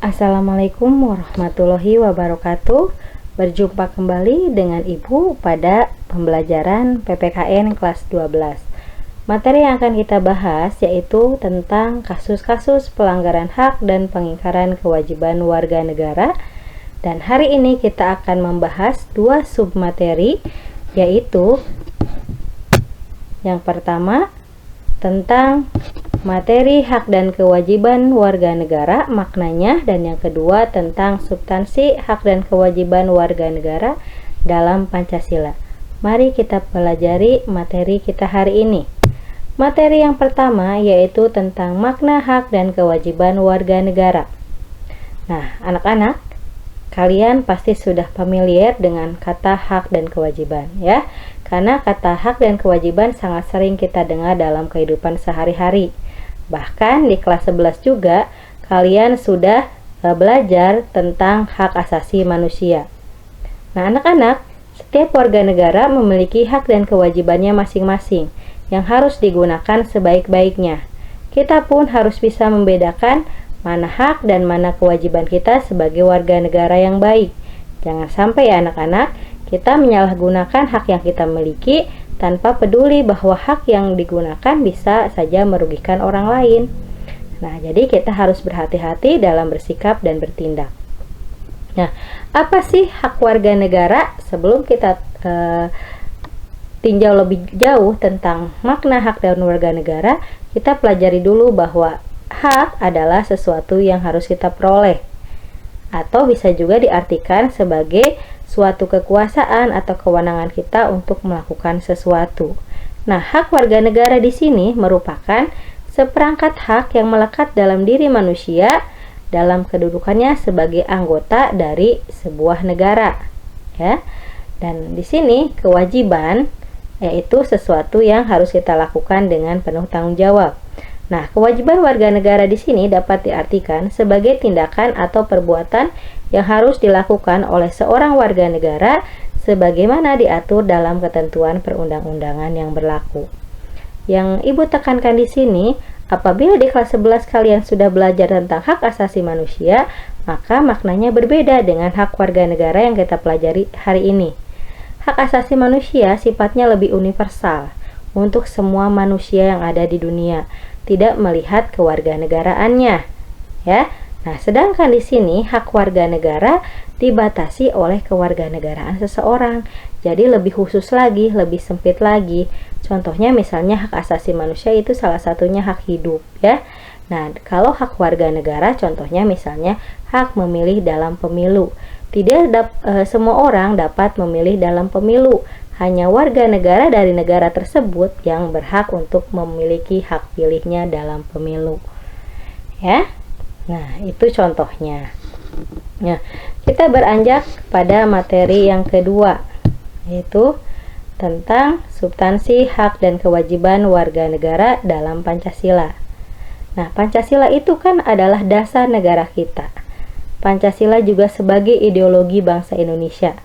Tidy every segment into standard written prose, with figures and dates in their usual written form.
Assalamualaikum warahmatullahi wabarakatuh. Berjumpa kembali dengan Ibu pada pembelajaran PPKN kelas 12. Materi yang akan kita bahas yaitu tentang kasus-kasus pelanggaran hak dan pengingkaran kewajiban warga negara. Dan hari ini kita akan membahas dua submateri, yaitu yang pertama tentang materi hak dan kewajiban warga negara, maknanya, dan yang kedua tentang substansi hak dan kewajiban warga negara dalam Pancasila. Mari kita pelajari materi kita hari ini. Materi yang pertama yaitu tentang makna hak dan kewajiban warga negara. Nah, anak-anak, kalian pasti sudah familiar dengan kata hak dan kewajiban, ya. Karena kata hak dan kewajiban sangat sering kita dengar dalam kehidupan sehari-hari. Bahkan di kelas 11 juga kalian sudah belajar tentang hak asasi manusia. Nah, anak-anak, setiap warga negara memiliki hak dan kewajibannya masing-masing yang harus digunakan sebaik-baiknya. Kita pun harus bisa membedakan mana hak dan mana kewajiban kita sebagai warga negara yang baik. Jangan sampai ya anak-anak, kita menyalahgunakan hak yang kita miliki tanpa peduli bahwa hak yang digunakan bisa saja merugikan orang lain. Nah, jadi kita harus berhati-hati dalam bersikap dan bertindak. Nah, apa sih hak warga negara? Sebelum kita tinjau lebih jauh tentang makna hak dan warga negara, kita pelajari dulu bahwa hak adalah sesuatu yang harus kita peroleh, atau bisa juga diartikan sebagai suatu kekuasaan atau kewenangan kita untuk melakukan sesuatu. Nah, hak warga negara di sini merupakan seperangkat hak yang melekat dalam diri manusia dalam kedudukannya sebagai anggota dari sebuah negara, ya. Dan di sini kewajiban yaitu sesuatu yang harus kita lakukan dengan penuh tanggung jawab. Nah, kewajiban warga negara di sini dapat diartikan sebagai tindakan atau perbuatan yang harus dilakukan oleh seorang warga negara sebagaimana diatur dalam ketentuan perundang-undangan yang berlaku. Yang Ibu tekankan di sini, apabila di kelas 11 kalian sudah belajar tentang hak asasi manusia, maka maknanya berbeda dengan hak warga negara yang kita pelajari hari ini. Hak asasi manusia sifatnya lebih universal untuk semua manusia yang ada di dunia, tidak melihat kewarganegaraannya, ya. Nah, sedangkan di sini hak warga negara dibatasi oleh kewarganegaraan seseorang. Jadi lebih khusus lagi, lebih sempit lagi. Contohnya misalnya hak asasi manusia itu salah satunya hak hidup, ya. Nah, kalau hak warga negara contohnya misalnya hak memilih dalam pemilu. Tidak semua orang dapat memilih dalam pemilu. Hanya warga negara dari negara tersebut yang berhak untuk memiliki hak pilihnya dalam pemilu, ya. Nah, itu contohnya. Nah, kita beranjak pada materi yang kedua, yaitu tentang substansi hak dan kewajiban warga negara dalam Pancasila. Nah, Pancasila itu kan adalah dasar negara kita. Pancasila juga sebagai ideologi bangsa Indonesia.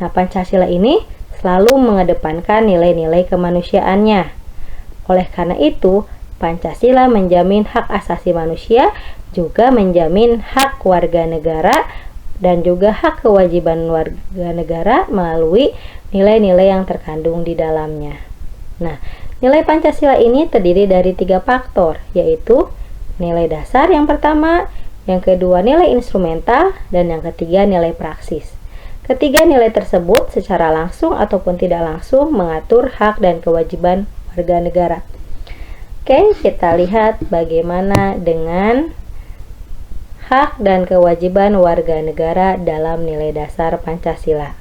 Nah, Pancasila ini selalu mengedepankan nilai-nilai kemanusiaannya. Oleh karena itu, Pancasila menjamin hak asasi manusia, juga menjamin hak warga negara, dan juga hak kewajiban warga negara melalui nilai-nilai yang terkandung di dalamnya. Nah, nilai Pancasila ini terdiri dari 3 faktor, yaitu nilai dasar yang pertama, yang kedua nilai instrumental, dan yang ketiga nilai praksis. Ketiga nilai tersebut secara langsung ataupun tidak langsung mengatur hak dan kewajiban warga negara. Oke, kita lihat bagaimana dengan hak dan kewajiban warga negara dalam nilai dasar Pancasila.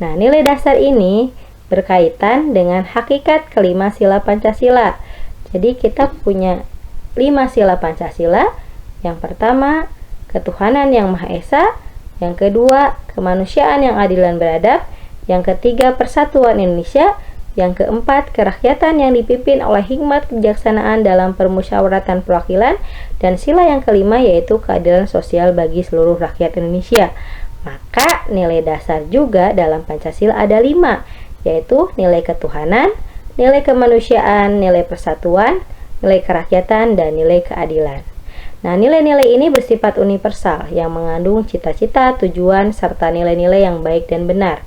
Nah, nilai dasar ini berkaitan dengan hakikat kelima sila Pancasila. Jadi kita punya 5 sila Pancasila. Yang pertama, ketuhanan yang Maha Esa. Yang kedua, kemanusiaan yang adil dan beradab. Yang ketiga, persatuan Indonesia. Yang keempat, kerakyatan yang dipimpin oleh hikmat kebijaksanaan dalam permusyawaratan perwakilan. Dan sila yang kelima yaitu keadilan sosial bagi seluruh rakyat Indonesia. Maka nilai dasar juga dalam Pancasila ada 5, yaitu nilai ketuhanan, nilai kemanusiaan, nilai persatuan, nilai kerakyatan, dan nilai keadilan. Nah, nilai-nilai ini bersifat universal yang mengandung cita-cita, tujuan, serta nilai-nilai yang baik dan benar.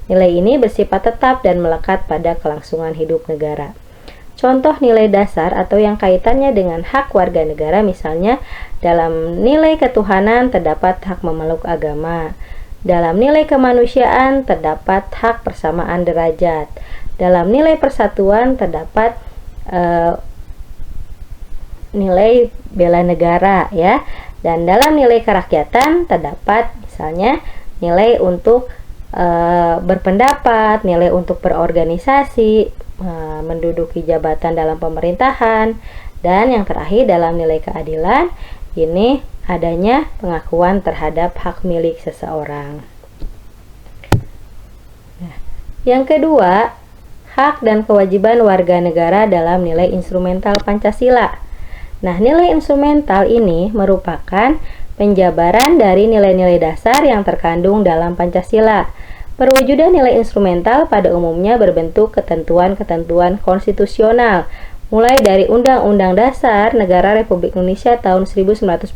Nilai ini bersifat tetap dan melekat pada kelangsungan hidup negara. Contoh nilai dasar atau yang kaitannya dengan hak warga negara, misalnya dalam nilai ketuhanan terdapat hak memeluk agama. Dalam nilai kemanusiaan terdapat hak persamaan derajat. Dalam nilai persatuan terdapat nilai bela negara, ya. Dan dalam nilai kerakyatan terdapat misalnya nilai untuk berpendapat, nilai untuk berorganisasi, menduduki jabatan dalam pemerintahan, dan yang terakhir dalam nilai keadilan ini adanya pengakuan terhadap hak milik seseorang. Nah, yang kedua, hak dan kewajiban warga negara dalam nilai instrumental Pancasila. Nah, nilai instrumental ini merupakan penjabaran dari nilai-nilai dasar yang terkandung dalam Pancasila. Perwujudan nilai instrumental pada umumnya berbentuk ketentuan-ketentuan konstitusional, mulai dari Undang-Undang Dasar Negara Republik Indonesia tahun 1945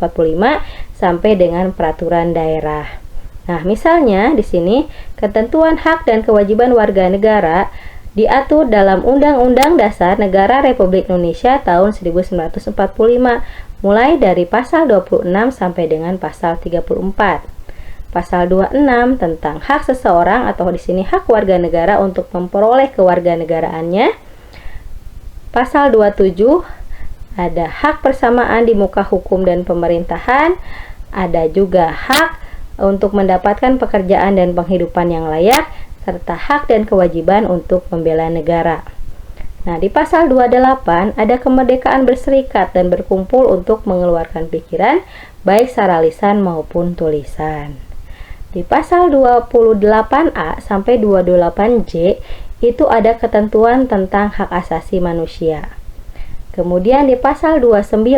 sampai dengan peraturan daerah. Nah, misalnya di sini ketentuan hak dan kewajiban warga negara diatur dalam Undang-Undang Dasar Negara Republik Indonesia tahun 1945, mulai dari pasal 26 sampai dengan pasal 34. Pasal 26 tentang hak seseorang atau di sini hak warga negara untuk memperoleh kewarganegaraannya. Pasal 27 ada hak persamaan di muka hukum dan pemerintahan, ada juga hak untuk mendapatkan pekerjaan dan penghidupan yang layak, serta hak dan kewajiban untuk membela negara. Nah, di pasal 28 ada kemerdekaan berserikat dan berkumpul untuk mengeluarkan pikiran, baik secara lisan maupun tulisan. Di pasal 28A sampai 28J itu ada ketentuan tentang hak asasi manusia. Kemudian di pasal 29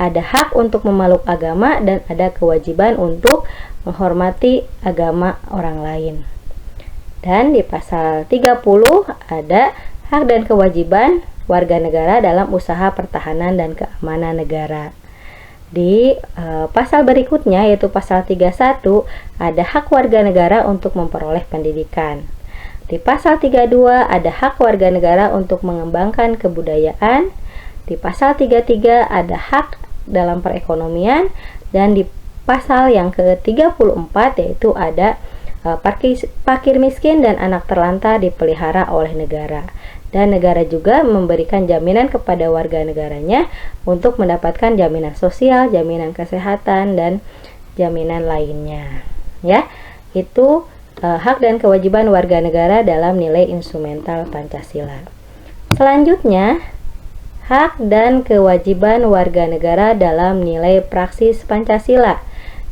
ada hak untuk memeluk agama dan ada kewajiban untuk menghormati agama orang lain. Dan di pasal 30 ada hak dan kewajiban warga negara dalam usaha pertahanan dan keamanan negara. Di pasal berikutnya yaitu pasal 31 ada hak warga negara untuk memperoleh pendidikan. Di pasal 32 ada hak warga negara untuk mengembangkan kebudayaan. Di pasal 33 ada hak dalam perekonomian, dan di pasal yang ke-34 yaitu ada fakir miskin dan anak terlantar dipelihara oleh negara, dan negara juga memberikan jaminan kepada warga negaranya untuk mendapatkan jaminan sosial, jaminan kesehatan, dan jaminan lainnya. Ya, itu hak dan kewajiban warga negara dalam nilai instrumental Pancasila. Selanjutnya, hak dan kewajiban warga negara dalam nilai praksis Pancasila.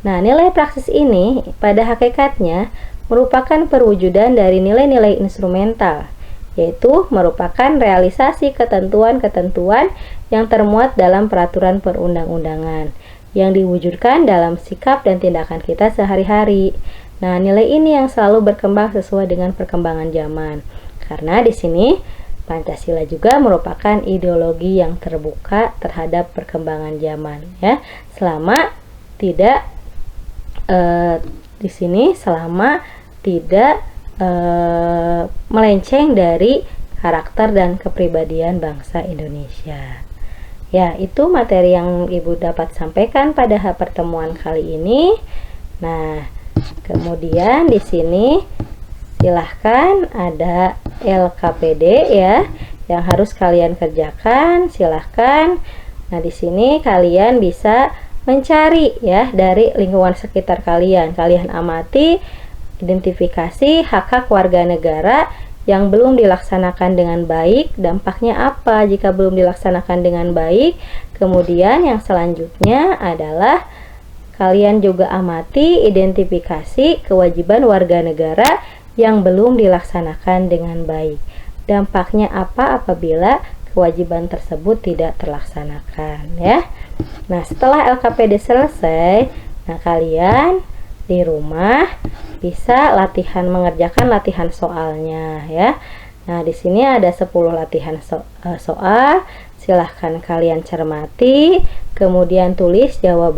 Nah, nilai praksis ini pada hakikatnya merupakan perwujudan dari nilai-nilai instrumental, yaitu merupakan realisasi ketentuan-ketentuan yang termuat dalam peraturan perundang-undangan yang diwujudkan dalam sikap dan tindakan kita sehari-hari. Nah, nilai ini yang selalu berkembang sesuai dengan perkembangan zaman. Karena di sini Pancasila juga merupakan ideologi yang terbuka terhadap perkembangan zaman, ya. Selama tidak di sini selama tidak melenceng dari karakter dan kepribadian bangsa Indonesia. Ya, itu materi yang Ibu dapat sampaikan pada pertemuan kali ini. Nah, kemudian di sini silahkan ada LKPD ya yang harus kalian kerjakan. Silahkan. Nah, di sini kalian bisa mencari ya dari lingkungan sekitar kalian. Kalian amati, identifikasi hak-hak warga negara yang belum dilaksanakan dengan baik, dampaknya apa jika belum dilaksanakan dengan baik. Kemudian yang selanjutnya adalah kalian juga amati, identifikasi kewajiban warga negara yang belum dilaksanakan dengan baik. Dampaknya apa apabila kewajiban tersebut tidak terlaksanakan, ya. Nah, setelah LKPD selesai, nah kalian di rumah bisa mengerjakan latihan soalnya, ya. Nah, di sini ada 10 latihan soal. Silahkan kalian cermati, kemudian tulis jawaban